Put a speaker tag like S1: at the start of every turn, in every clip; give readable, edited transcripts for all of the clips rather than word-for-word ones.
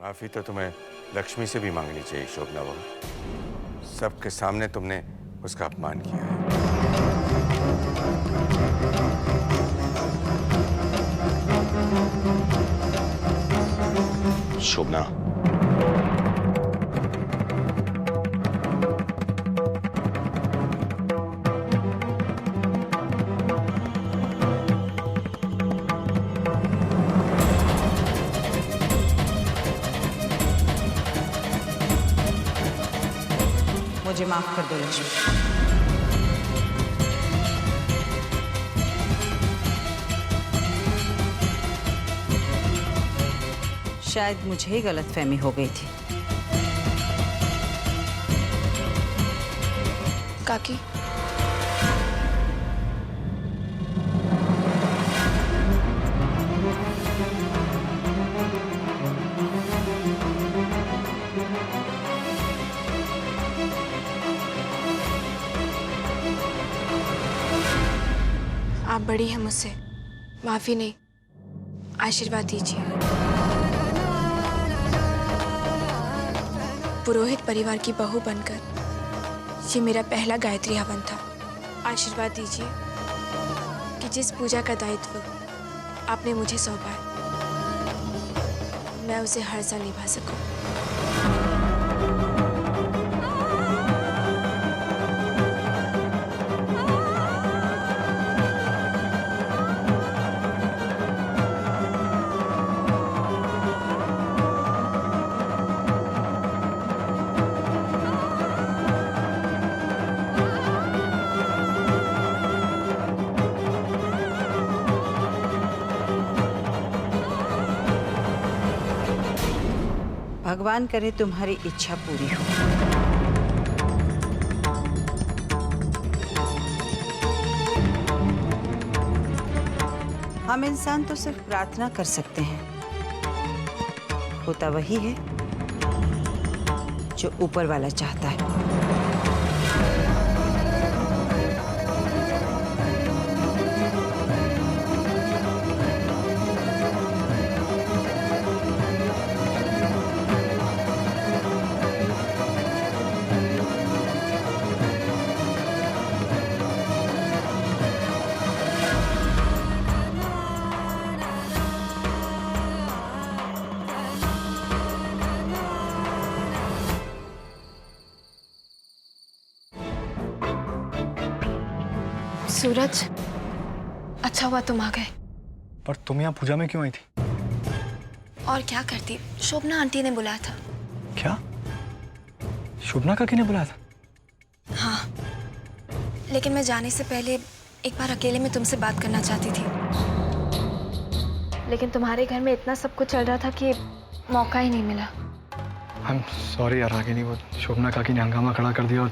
S1: माफी तो तुम्हें लक्ष्मी से भी मांगनी चाहिए शोभना बहू। सबके सामने तुमने उसका अपमान किया है।
S2: शोभना,
S3: मुझे माफ कर दो लक्ष्मी। शायद मुझे ही गलतफहमी हो गई थी।
S4: काकी, आप बड़ी हैं मुझसे, माफी नहीं, आशीर्वाद दीजिए। पुरोहित परिवार की बहू बनकर ये मेरा पहला गायत्री हवन था। आशीर्वाद दीजिए कि जिस पूजा का दायित्व आपने मुझे सौंपा है, मैं उसे हर साल निभा सकूं।
S3: भगवान करे तुम्हारी इच्छा पूरी हो। हम इंसान तो सिर्फ प्रार्थना कर सकते हैं, होता वही है जो ऊपर वाला चाहता है।
S4: सूरज, अच्छा हुआ तुम आ गए।
S5: पर तुम यहाँ पूजा में क्यों आई थी?
S4: और क्या करती, शोभना आंटी ने बुलाया था।
S5: क्या? शोभना काकी ने बुलाया था?
S4: हाँ, लेकिन मैं जाने से पहले एक बार अकेले में तुमसे बात करना चाहती थी, लेकिन तुम्हारे घर में इतना सब कुछ चल रहा था कि मौका ही नहीं मिला।
S5: I'm sorry यार, आगे नहीं, वो शोभना काकी ने हंगामा खड़ा कर दिया और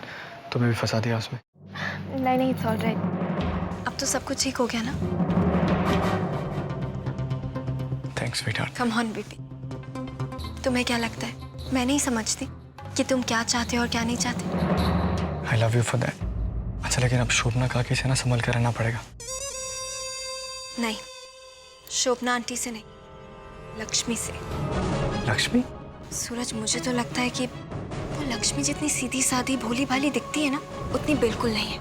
S5: तुम्हें भी फंसा दिया उसमें।
S4: नहीं, इट्स ऑल राइट। अब तो सब कुछ ठीक हो गया ना?
S5: Thanks sweetheart.
S4: Come on baby, तुम्हें क्या लगता है मैं नहीं समझती कि तुम क्या चाहते हो और क्या नहीं चाहते?
S5: I love you for that. अच्छा, लेकिन अब शोभना काकी से ना संभल कर रहना पड़ेगा।
S4: नहीं, शोभना आंटी से नहीं, लक्ष्मी से।
S5: लक्ष्मी?
S4: सूरज, मुझे तो लगता है कि वो लक्ष्मी जितनी सीधी सादी भोली भाली दिखती है ना, उतनी बिल्कुल नहीं है।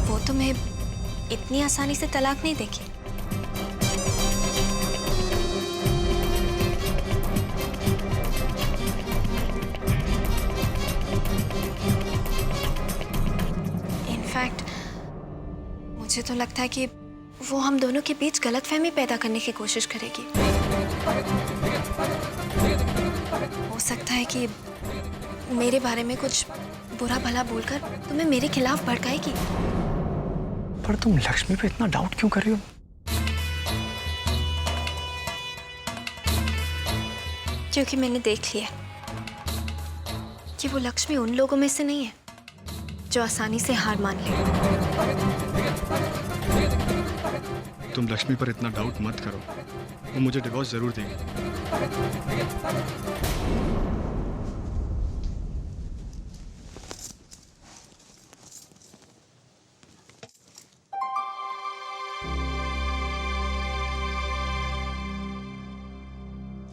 S4: वो तुम्हें इतनी आसानी से तलाक नहीं देगी। इनफैक्ट मुझे तो लगता है कि वो हम दोनों के बीच गलतफहमी पैदा करने की कोशिश करेगी। हो सकता है कि मेरे बारे में कुछ बुरा भला बोलकर तुम्हें मेरे खिलाफ भड़काएगी।
S5: पर तुम लक्ष्मी पे इतना डाउट क्यों कर रही हो?
S4: क्योंकि मैंने देख लिया कि वो लक्ष्मी उन लोगों में से नहीं है जो आसानी से हार मान ले।
S5: तुम लक्ष्मी पर इतना डाउट मत करो, वो मुझे डिवोर्स जरूर देगी।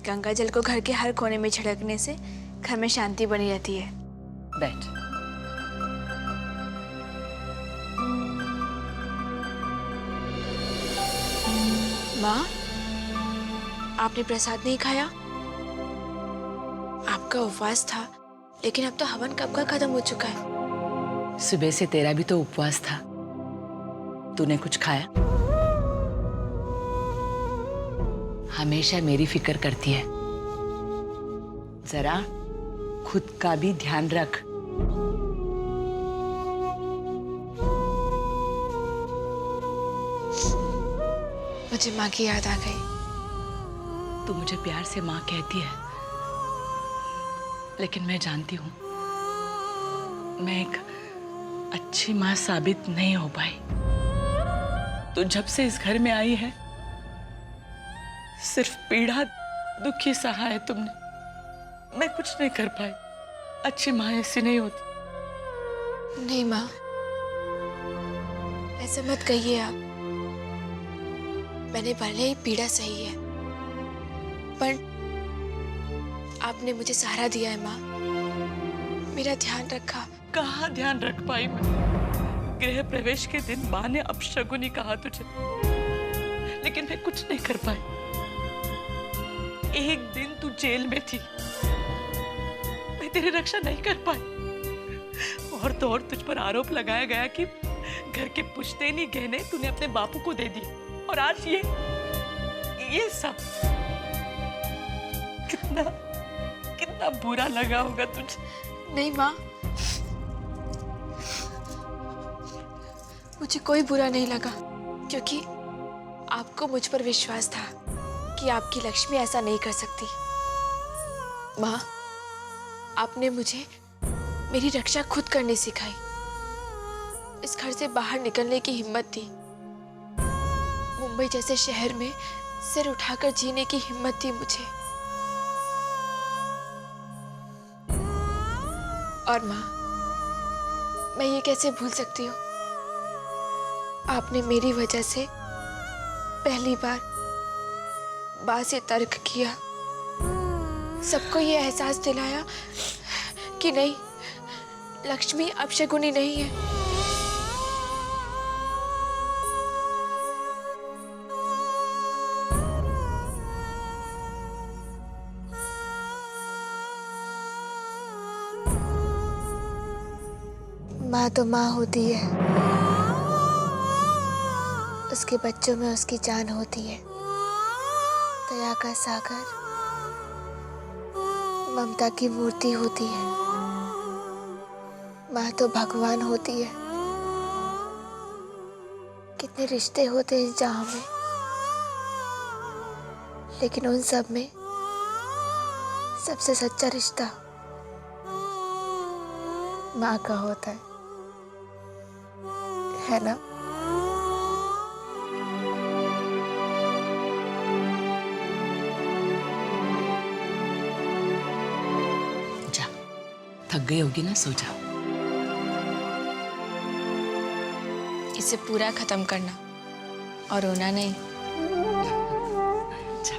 S4: गंगा जल को घर के हर कोने में छिड़कने से घर में शांति बनी रहती है।
S2: बैठ।
S4: माँ, आपने प्रसाद नहीं खाया? आपका उपवास था, लेकिन अब तो हवन कब का खत्म हो चुका है।
S2: सुबह से तेरा भी तो उपवास था। तूने कुछ खाया? हमेशा मेरी फिक्र करती है। जरा खुद का भी ध्यान रख।
S4: मुझे माँ की याद आ गई।
S2: तू मुझे प्यार से माँ कहती है, लेकिन मैं जानती हूँ मैं एक अच्छी माँ साबित नहीं हो पाई। तू जब से इस घर में आई है सिर्फ पीड़ा दुख ही सहा है तुमने। मैं कुछ नहीं कर पाई। अच्छी माँ ऐसी नहीं होती।
S4: नहीं माँ, ऐसा मत कहिए आप। मैंने भले ही पीड़ा सही है, पर आपने मुझे सहारा दिया है माँ, मेरा ध्यान रखा।
S2: कहाँ ध्यान रख पाई मैं? गृह प्रवेश के दिन माँ ने अपशगुनी कहा तुझे, लेकिन मैं कुछ नहीं कर पाई। एक दिन तू जेल में थी, मैं तेरी रक्षा नहीं कर पाई। और तो और तुझ पर आरोप लगाया गया कि घर के पुश्तैनी गहने तूने अपने बापू को दे दिए, और आज ये सब कितना कितना बुरा लगा होगा तुझे।
S4: नहीं माँ, मुझे कोई बुरा नहीं लगा, क्योंकि आपको मुझ पर विश्वास था कि आपकी लक्ष्मी ऐसा नहीं कर सकती। माँ, आपने मुझे मेरी रक्षा खुद करनी सिखाई, इस घर से बाहर निकलने की हिम्मत दी, मुंबई जैसे शहर में सिर उठाकर जीने की हिम्मत दी मुझे। और माँ, मैं ये कैसे भूल सकती हूँ, आपने मेरी वजह से पहली बार बात से तर्क किया, सबको ये एहसास दिलाया कि नहीं, लक्ष्मी अपशगुनी नहीं है। माँ तो माँ होती है, उसके बच्चों में उसकी जान होती है, दया का सागर, ममता की मूर्ति होती है। माँ तो भगवान होती है। कितने रिश्ते होते हैं इस जहां में, लेकिन उन सब में सबसे सच्चा रिश्ता माँ का होता है ना?
S2: जा, थक गई होगी ना, सो जा।
S4: इसे पूरा खत्म करना और रोना नहीं।
S2: जा।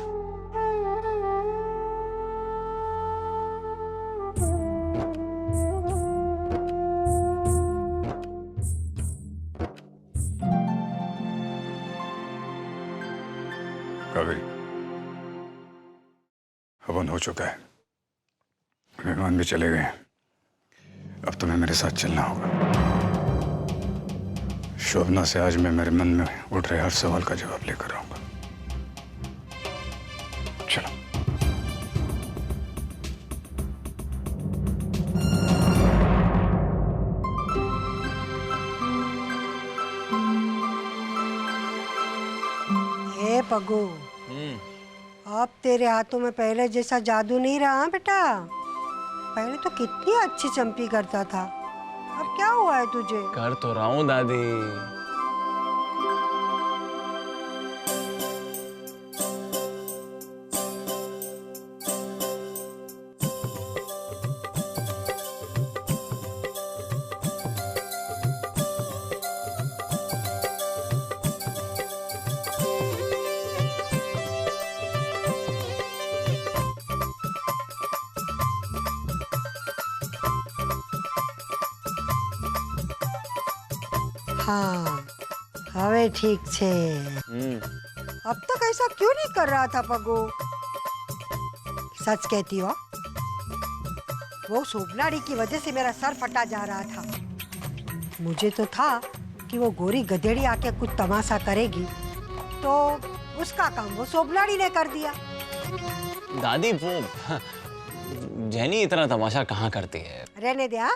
S6: कावेरी, हवन हो चुका है, मेहमान भी चले गए हैं। अब तुम्हें मेरे साथ चलना होगा। शोभना से आज मैं मेरे मन में उठ रहे हर सवाल का जवाब लेकर आऊंगा। चलो।
S7: हे पगू, अब तेरे हाथों में पहले जैसा जादू नहीं रहा बेटा। पहले तो कितनी अच्छी चंपी करता था, अब क्या हुआ है तुझे?
S8: कर तो रहा हूँ दादी।
S7: हाँ हवे ठीक छे। अब तक ऐसा क्यों नहीं कर रहा था पगो? सच कहती हो? वो शोभनाड़ी की वजह से मेरा सर फटा जा रहा था। मुझे तो था कि वो गोरी गधेड़ी आके कुछ तमाशा करेगी, तो उसका काम वो शोभनाड़ी ने कर दिया।
S8: दादी वो जैनी इतना तमाशा कहाँ करती है?
S7: रहने दे। हाँ,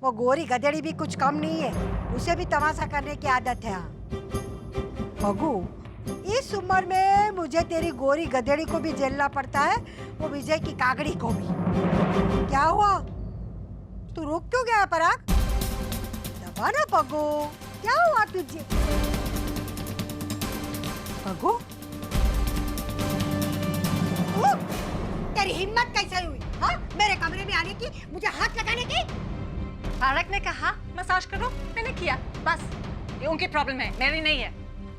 S7: वो गोरी गधेड़ी भी कुछ कम नहीं है, उसे भी तमाशा करने की आदत है। पगू, इस उम्र में मुझे तेरी गोरी गधेड़ी को भी झेलना पड़ता है, वो विजय की कागड़ी को भी। क्या हुआ? तू रुक क्यों गया पराग? दबा ना पगू, क्या हुआ तुझे? पगू, तेरी हिम्मत कैसे हुई? हाँ, मेरे कमरे में आने की, मुझे हाथ लगाने की?
S9: फारक ने कहा मसाज करो, मैंने किया, बस। ये उनकी प्रॉब्लम है, मेरी नहीं है।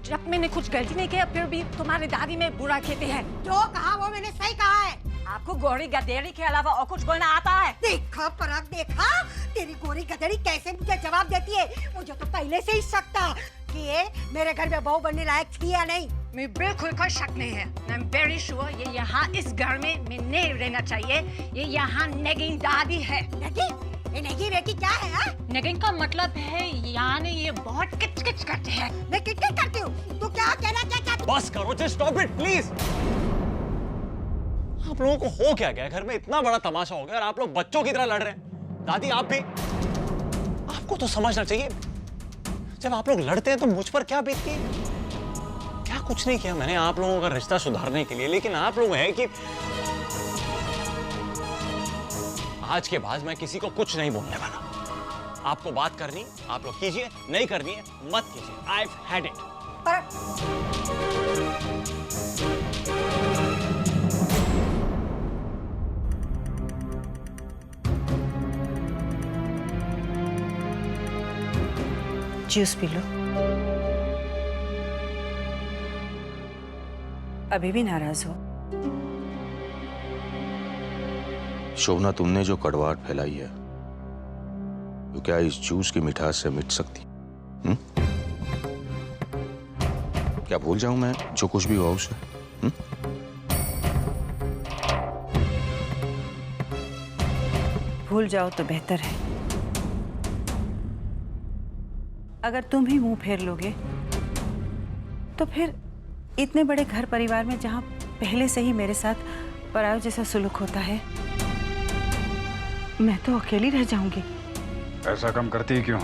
S9: जब मैंने कुछ गलती नहीं किया फिर भी तुम्हारी दादी में बुरा कहते हैं।
S7: जो कहा वो मैंने सही कहा है।
S9: आपको गोरी गधेड़ी के अलावा और कुछ बोलना आता है?
S7: देखा पराग, देखा तेरी गोरी गधेड़ी कैसे मुझे जवाब देती है। मुझे तो पहले से ही शक था कि ये मेरे घर में बहू बनने लायक थी या नहीं।
S9: मैं बिल्कुल कोई शक नहीं है। I'm very sure ये यहाँ इस घर में मैं नहीं रहना चाहिए। ये यहाँ नेगिंग दादी है।
S7: ये नेगी बेटी क्या है? हा?
S9: नेगिंग का मतलब है यानी ये बहुत किच-किच करते हैं।
S7: मैं किट-किट करती हूँ, तू क्या कहना क्या चाहती?
S8: बस करो, just stop it, please। आप लोगों को हो क्या गया? घर में इतना बड़ा तमाशा हो गया और आप लोग बच्चों की तरह लड़ रहे हैं। दादी आप भी, आपको तो समझना चाहिए, जब आप लोग लड़ते हैं तो मुझ पर क्या बीतती है। क्या कुछ नहीं किया मैंने आप लोगों का रिश्ता सुधारने के लिए, लेकिन आप लोग हैं कि आज के बाद मैं किसी को कुछ नहीं बोलने वाला। आपको बात करनी आप लोग कीजिए, नहीं करनी है मत कीजिए। I've had it।
S3: जूस पी लो। अभी भी नाराज हो?
S1: शोभना, तुमने जो कड़वाहट फैलाई है तो क्या इस जूस की मिठास से मिट सकती? क्या भूल जाऊं मैं जो कुछ भी हुआ उसे?
S3: भूल जाओ तो बेहतर है। अगर तुम ही मुंह फेर लोगे तो फिर इतने बड़े घर परिवार में जहां पहले से ही मेरे साथ पराये जैसा सुलूक होता है, मैं तो अकेली रह जाऊंगी।
S6: ऐसा कम करती ही क्यों?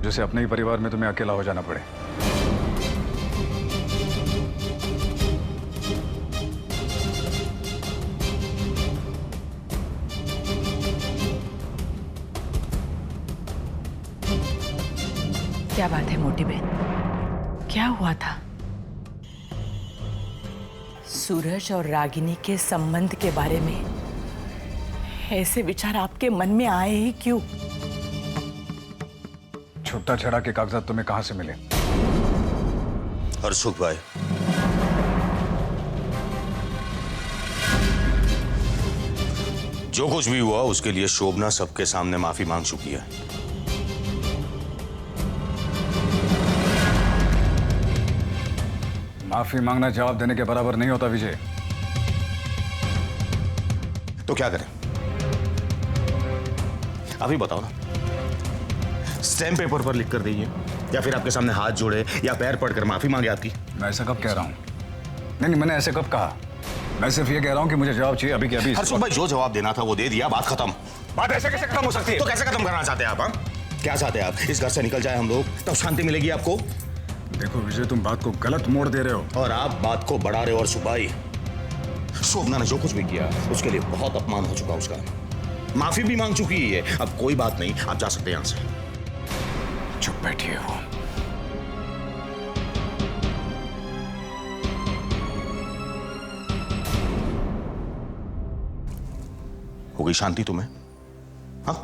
S6: जैसे अपने ही परिवार में तुम्हें अकेला हो जाना पड़े।
S2: क्या बात है मोटी बहन, क्या हुआ था? सूरज और रागिनी के संबंध के बारे में ऐसे विचार आपके मन में आए ही क्यों?
S6: छुट्टा छड़ा के कागजात तुम्हें कहां से मिले?
S1: हरसुख भाई, जो कुछ भी हुआ उसके लिए शोभना सबके सामने माफी मांग चुकी है।
S6: माफी मांगना जवाब देने के बराबर नहीं होता विजय।
S1: तो क्या करें? अभी बताओ ना, स्टैम्प पेपर पर लिख कर दीजिए या फिर आपके सामने हाथ जोड़े या पैर पड़कर माफी मांगे आपकी?
S6: मैं ऐसा कब कह रहा हूं? नहीं, मैंने ऐसे कब कहा? मैं सिर्फ ये कह रहा हूं कि मुझे जवाब चाहिए अभी के अभी।
S1: हरसुख भाई, जो जवाब देना था वो दे दिया, बात खत्म।
S6: बात ऐसे कैसे खत्म हो सकती है?
S1: तो कैसे खत्म करना चाहते हैं आप? क्या चाहते हैं आप? इस घर से निकल जाए हम लोग, तब शांति मिलेगी आपको?
S6: देखो विजय, तुम बात को गलत मोड़ दे रहे हो
S1: और आप बात को बढ़ा रहे हो। और सुभाई, शोभना ने जो कुछ भी किया उसके लिए बहुत अपमान हो चुका उसका, माफी भी मांग चुकी है। अब कोई बात नहीं, आप जा सकते हैं यहां से।
S6: चुप बैठिए हो।
S1: हो गई शांति तुम्हें? हाँ,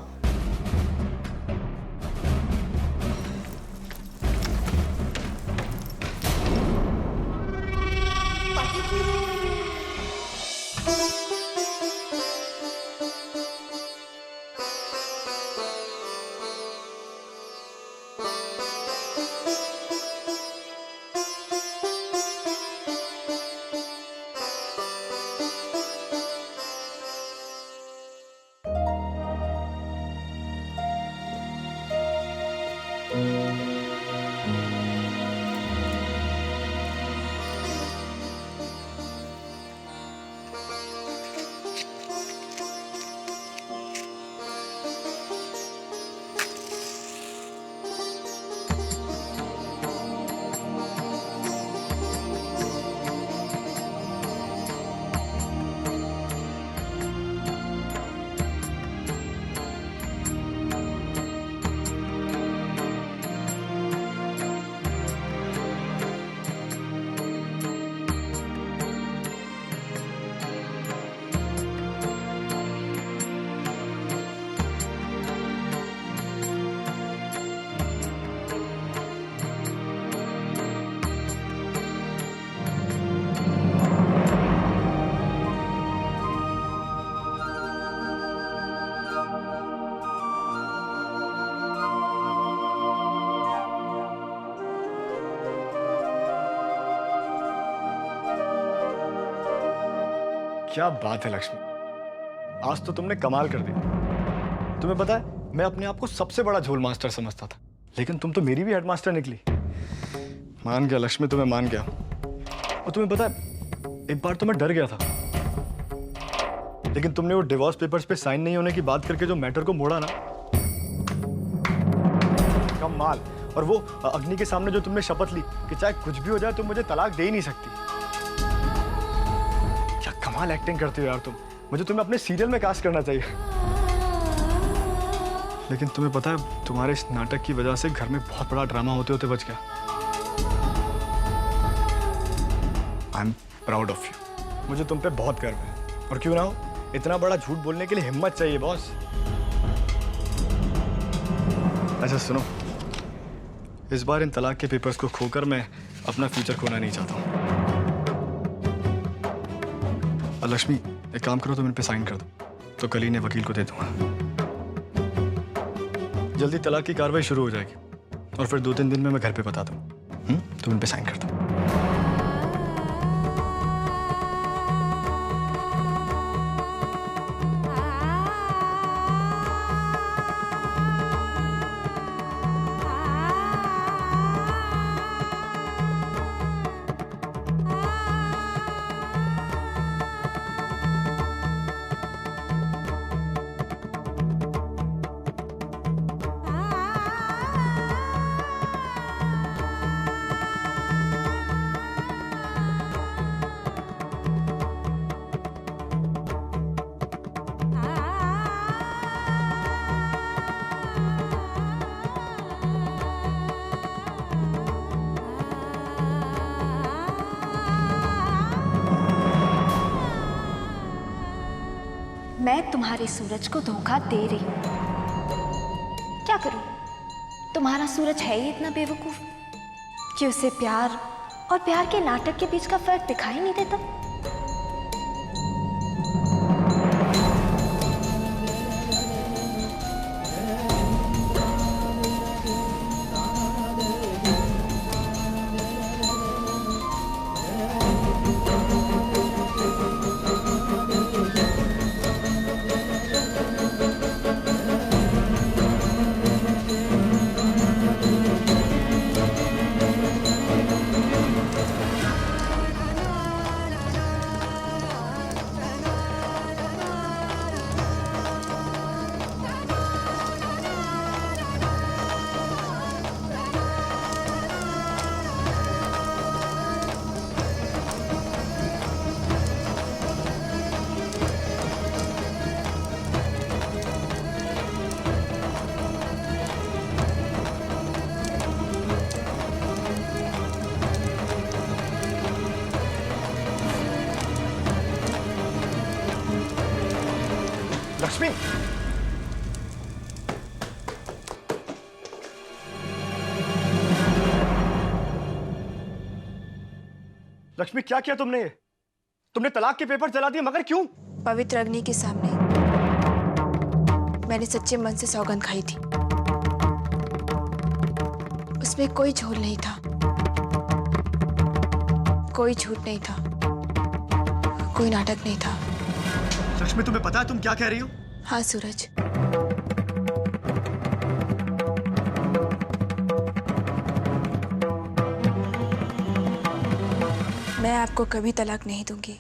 S5: क्या बात है लक्ष्मी, आज तो तुमने कमाल कर दिया। तुम्हें पता है मैं अपने आप को सबसे बड़ा झोल मास्टर समझता था, लेकिन तुम तो मेरी भी हेडमास्टर निकली। मान गया लक्ष्मी, तुम्हें मान गया। और तुम्हें पता है एक बार तो मैं डर गया था, लेकिन तुमने वो डिवोर्स पेपर्स पे साइन नहीं होने की बात करके जो मैटर को मोड़ा ना, कमाल। और वो अग्नि के सामने जो तुमने शपथ ली कि चाहे कुछ भी हो जाए तुम मुझे तलाक दे ही नहीं सकती। क्या कमाल एक्टिंग करती हो यार तुम। मुझे तुम्हें अपने सीरियल में कास्ट करना चाहिए। लेकिन तुम्हें पता है तुम्हारे इस नाटक की वजह से घर में बहुत बड़ा ड्रामा होते होते बच गया। I am proud of you. मुझे तुम पे बहुत गर्व है। और क्यों ना हो, इतना बड़ा झूठ बोलने के लिए हिम्मत चाहिए बॉस। अच्छा सुनो, इस बार इन तलाक के पेपर्स को खोकर मैं अपना फ्यूचर खोना नहीं चाहता हूँ। और लक्ष्मी एक काम करो, तुम इन पे साइन कर दो तो कल ही ने वकील को दे दूंगा। जल्दी तलाक की कार्रवाई शुरू हो जाएगी और फिर 2-3 दिन में मैं घर पे बता दूँ। तुम इन पे साइन कर दो।
S10: मैं तुम्हारे सूरज को धोखा दे रही हूँ। क्या करूँ? तुम्हारा सूरज है ही इतना बेवकूफ कि उसे प्यार और प्यार के नाटक के बीच का फर्क दिखाई नहीं देता। लक्ष्मी, लक्ष्मी क्या किया तुमने? तुमने तलाक के पेपर जला दिए, मगर क्यों?
S4: पवित्र अग्नि के सामने मैंने सच्चे मन से सौगंध खाई थी। उसमें कोई झोल नहीं था, कोई झूठ नहीं था, कोई नाटक नहीं था।
S5: लक्ष्मी तुम्हें पता है तुम क्या कह रही हो?
S4: हाँ सूरज, मैं आपको कभी तलाक नहीं दूंगी।